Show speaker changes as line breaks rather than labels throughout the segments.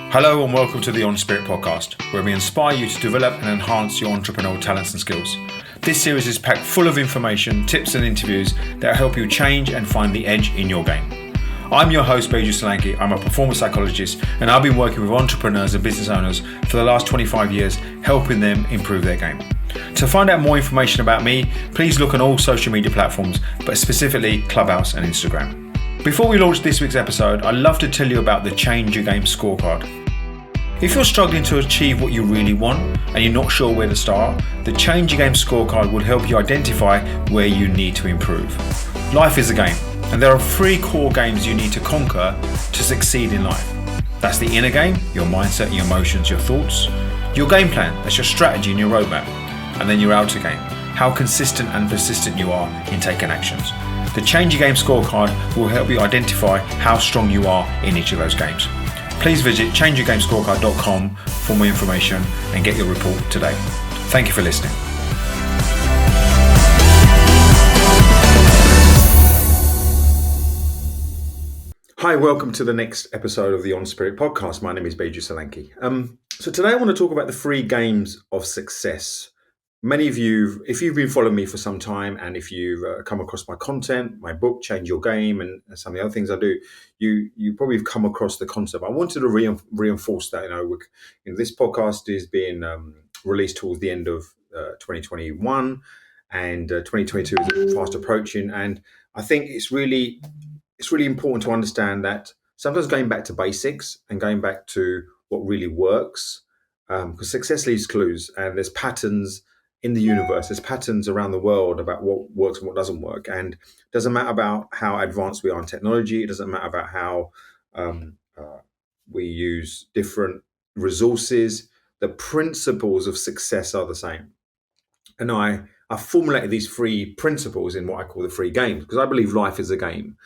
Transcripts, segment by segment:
Hello and welcome to the On Spirit podcast, where we inspire you to develop and enhance your entrepreneurial talents and skills. This series is packed full of information, tips and interviews that help you change and find the edge in your game. I'm your host, Beju Solanki. I'm a performance psychologist and I've been working with entrepreneurs and business owners for the last 25 years, helping them improve their game. To find out more information about me, please look on all social media platforms, but specifically Clubhouse and Instagram. Before we launch this week's episode, I'd love to tell you about the Change Your Game scorecard. If you're struggling to achieve what you really want and you're not sure where to start, the Change Your Game scorecard will help you identify where you need to improve. Life is a game, and there are 3 core games you need to conquer to succeed in life. That's the inner game, your mindset, your emotions, your thoughts. Your game plan, that's your strategy and your roadmap. And then your outer game, how consistent and persistent you are in taking actions. The Change Your Game scorecard will help you identify how strong you are in each of those games. Please visit changeyourgamescorecard.com for more information and get your report today. Thank you for listening. Hi, welcome to the next episode of the On Spirit podcast. My name is Beju Solanki. So today I want to talk about the 3 games of success. Many of you, if you've been following me for some time and if you've come across my content, my book, Change Your Game, and some of the other things I do, you probably have come across the concept. I wanted to reinforce that. This podcast is being released towards the end of 2021 and 2022 is fast approaching. And I think it's really important to understand that sometimes going back to basics and going back to what really works, because success leaves clues and there's patterns in the universe, there's patterns around the world about what works and what doesn't work. And it doesn't matter about how advanced we are in technology. It doesn't matter about how we use different resources. The principles of success are the same. And I formulated these 3 principles in what I call the 3 games, because I believe life is a game.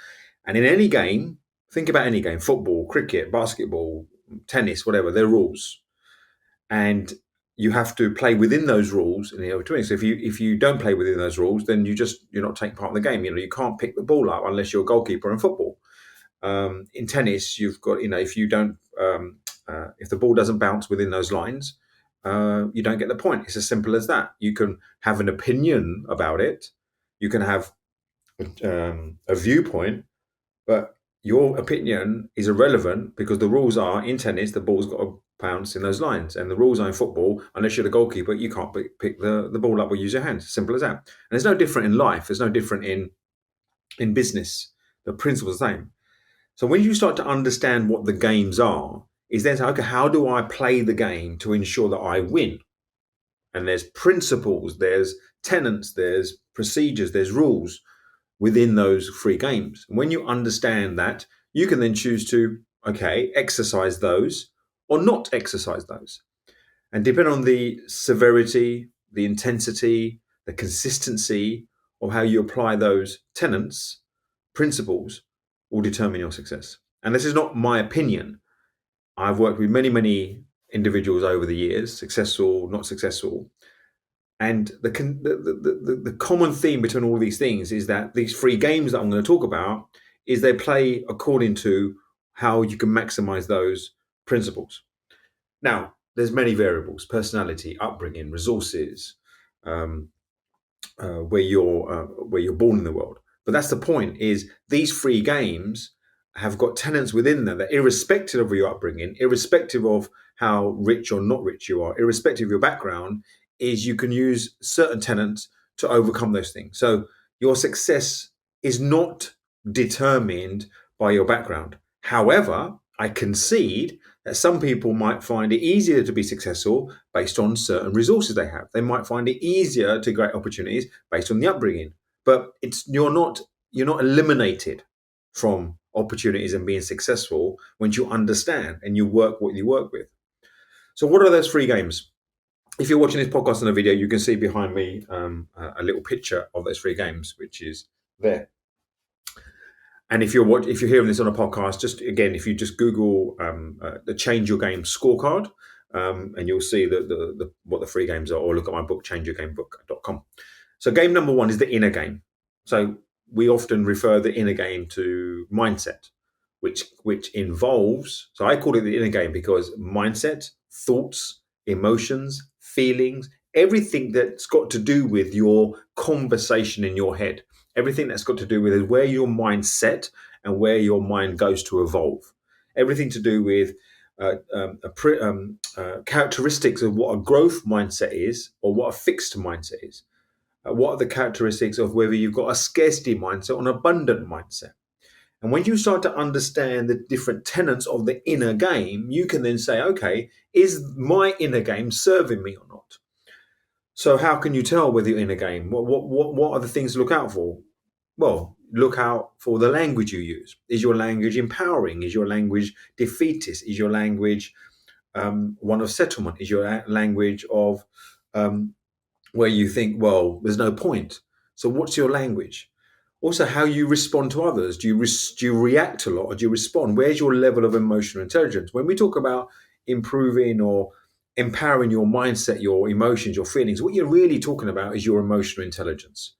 And in any game, think about any game, football, cricket, basketball, tennis, whatever, there are rules. And you have to play within those rules in the between. So if you don't play within those rules, then you're not taking part in the game. You can't pick the ball up unless you're a goalkeeper in football. In tennis, you've got, if you don't, if the ball doesn't bounce within those lines, you don't get the point. It's as simple as that. You can have an opinion about it. You can have a viewpoint, but your opinion is irrelevant because the rules are in tennis, the ball's got to bounce in those lines, and the rules are in football. Unless you're the goalkeeper, you can't pick the ball up or use your hands. Simple as that. And there's no different in life. There's no different in business. The principle's the same. So when you start to understand what the games are, is then say, okay, how do I play the game to ensure that I win? And there's principles, there's tenets, there's procedures, there's rules within those 3 games. And when you understand that, you can then choose to, exercise those or not exercise those. And depending on the severity, the intensity, the consistency of how you apply those tenets, principles, will determine your success. And this is not my opinion. I've worked with many, many individuals over the years, successful, not successful. And the common theme between all these things is that these 3 games that I'm going to talk about is they play according to how you can maximize those principles. Now, there's many variables: personality, upbringing, resources, where you're born in the world. But that's the point: is these 3 games have got tenets within them that, irrespective of your upbringing, irrespective of how rich or not rich you are, irrespective of your background, is you can use certain tenets to overcome those things. So your success is not determined by your background. However, I concede that some people might find it easier to be successful based on certain resources they have. They might find it easier to create opportunities based on the upbringing. But you're not eliminated from opportunities and being successful when you understand and you work what you work with. So what are those 3 games? If you're watching this podcast on a video, you can see behind me a little picture of those 3 games, which is there. And if you're hearing this on a podcast, if you just Google the Change Your Game scorecard, and you'll see what the 3 games are, or look at my book, changeyourgamebook.com. So game number 1 is the inner game. So we often refer the inner game to mindset. which involves, so I call it the inner game because mindset, thoughts, emotions, feelings, everything that's got to do with your conversation in your head, everything that's got to do with where your mind's set and where your mind goes to evolve, everything to do with characteristics of what a growth mindset is or what a fixed mindset is. What are the characteristics of whether you've got a scarcity mindset or an abundant mindset? And when you start to understand the different tenets of the inner game, you can then say, okay, is my inner game serving me or not? So how can you tell whether your inner game? What are the things to look out for? Well, look out for the language you use. Is your language empowering? Is your language defeatist? Is your language one of settlement? Is your language of where you think, well, there's no point? So what's your language? Also, how you respond to others. Do you react a lot or do you respond? Where's your level of emotional intelligence? When we talk about improving or empowering your mindset, your emotions, your feelings, what you're really talking about is your emotional intelligence.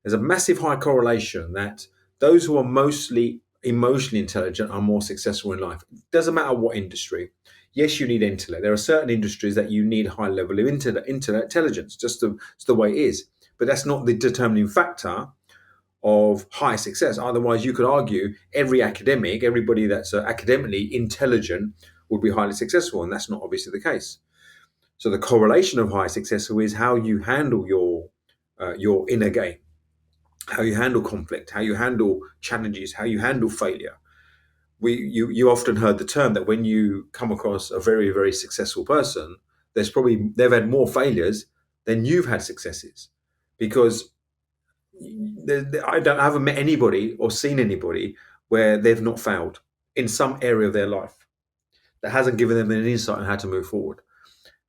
There's a massive high correlation that those who are mostly emotionally intelligent are more successful in life. It doesn't matter what industry. Yes, you need intellect. There are certain industries that you need a high level of intelligence, just the way it is. But that's not the determining factor of high success. Otherwise, you could argue everybody that's academically intelligent would be highly successful, and that's not obviously the case. So the correlation of high success is how you handle your inner game, how you handle conflict, how you handle challenges, how you handle failure. You often heard the term that when you come across a very, very successful person, they've had more failures than you've had successes, because I haven't met anybody or seen anybody where they've not failed in some area of their life that hasn't given them an insight on how to move forward.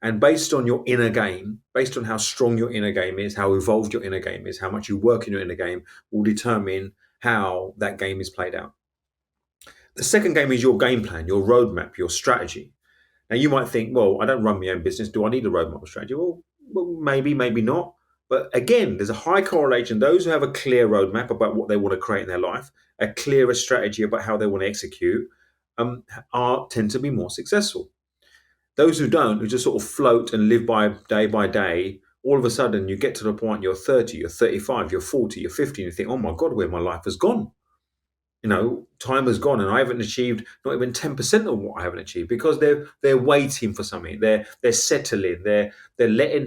And based on your inner game, based on how strong your inner game is, how evolved your inner game is, how much you work in your inner game, will determine how that game is played out. The second game is your game plan, your roadmap, your strategy. Now, you might think, well, I don't run my own business. Do I need a roadmap or strategy? Well, maybe, maybe not. But again, there's a high correlation. Those who have a clear roadmap about what they want to create in their life, a clearer strategy about how they want to execute, tend to be more successful. Those who don't, who just sort of float and live by day, all of a sudden you get to the point you're 30, you're 35, you're 40, you're 50, and you think, oh my God, where my life has gone. Time has gone and I haven't achieved not even 10% of what I haven't achieved, because they're waiting for something. They're settling. They're letting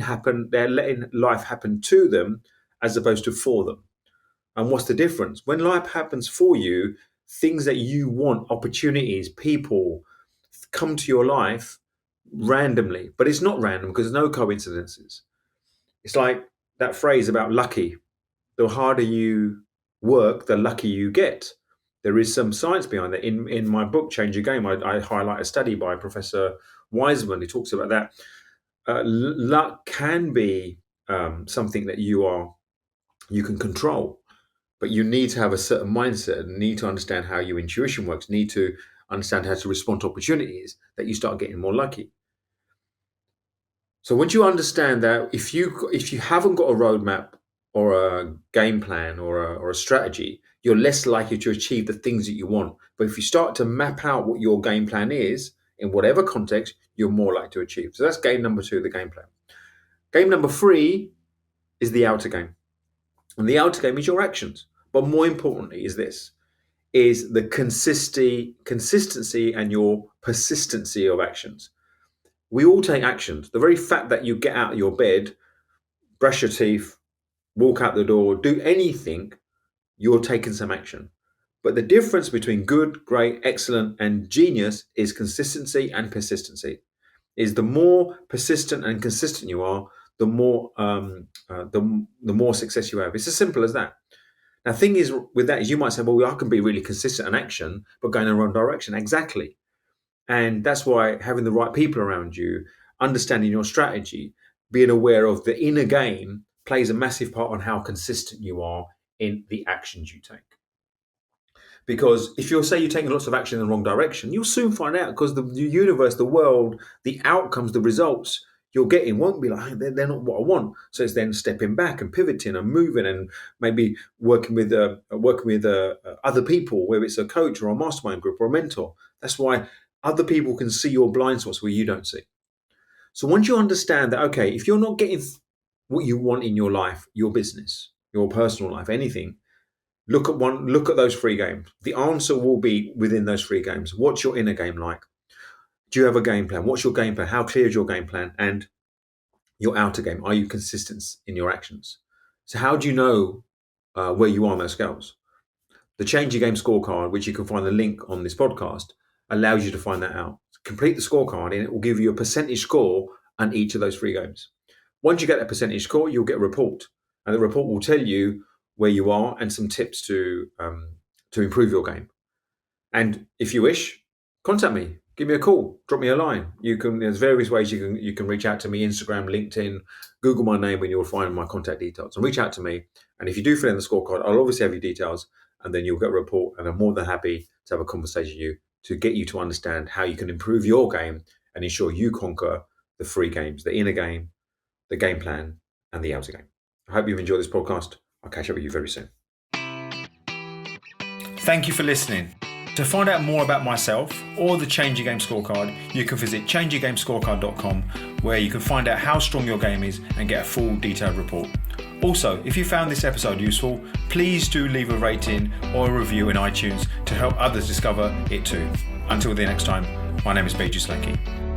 life happen to them as opposed to for them. And what's the difference? When life happens for you, things that you want, opportunities, people come to your life randomly. But it's not random because there's no coincidences. It's like that phrase about lucky. The harder you work, the luckier you get. There is some science behind that. In my book, Change Your Game, I highlight a study by Professor Wiseman who talks about that. Luck can be something that you can control, but you need to have a certain mindset and need to understand how your intuition works, need to understand how to respond to opportunities, that you start getting more lucky. So once you understand that, if you haven't got a roadmap or a game plan or a strategy, you're less likely to achieve the things that you want. But if you start to map out what your game plan is in whatever context, you're more likely to achieve. So that's game number 2, the game plan. Game number 3 is the outer game. And the outer game is your actions. But more importantly is the consistency and your persistency of actions. We all take actions. The very fact that you get out of your bed, brush your teeth, walk out the door, do anything, you're taking some action. But the difference between good, great, excellent, and genius is consistency and persistency. Is the more persistent and consistent you are, the more success you have. It's as simple as that. Now, the thing is with that is you might say, well, I can be really consistent in action, but going in the wrong direction. Exactly. And that's why having the right people around you, understanding your strategy, being aware of the inner game plays a massive part on how consistent you are in the actions you take. Because if you're taking lots of action in the wrong direction, you'll soon find out, because the universe, the world, the outcomes, the results, you're getting won't be like, hey, they're not what I want. So it's then stepping back and pivoting and moving and maybe working with other people, whether it's a coach or a mastermind group or a mentor. That's why other people can see your blind spots where you don't see. So once you understand that, okay, if you're not getting what you want in your life, your business, your personal life, anything, look at those 3 games. The answer will be within those 3 games. What's your inner game like? Do you have a game plan? What's your game plan? How clear is your game plan? And your outer game, are you consistent in your actions? So how do you know where you are on those scales? The Change Your Game scorecard, which you can find the link on this podcast, allows you to find that out. Complete the scorecard and it will give you a percentage score on each of those 3 games. Once you get that percentage score, you'll get a report, and the report will tell you where you are and some tips to improve your game. And if you wish, contact me, give me a call, drop me a line. There's various ways you can reach out to me: Instagram, LinkedIn, Google my name, and you'll find my contact details. And reach out to me. And if you do fill in the scorecard, I'll obviously have your details, and then you'll get a report. And I'm more than happy to have a conversation with you to get you to understand how you can improve your game and ensure you conquer the 3 games: the inner game, the game plan, and the outer game. I hope you've enjoyed this podcast. I'll catch up with you very soon. Thank you for listening. To find out more about myself or the Change Your Game scorecard, you can visit changeyourgamescorecard.com, where you can find out how strong your game is and get a full detailed report. Also, if you found this episode useful, please do leave a rating or a review in iTunes to help others discover it too. Until the next time, my name is Beju Salenki.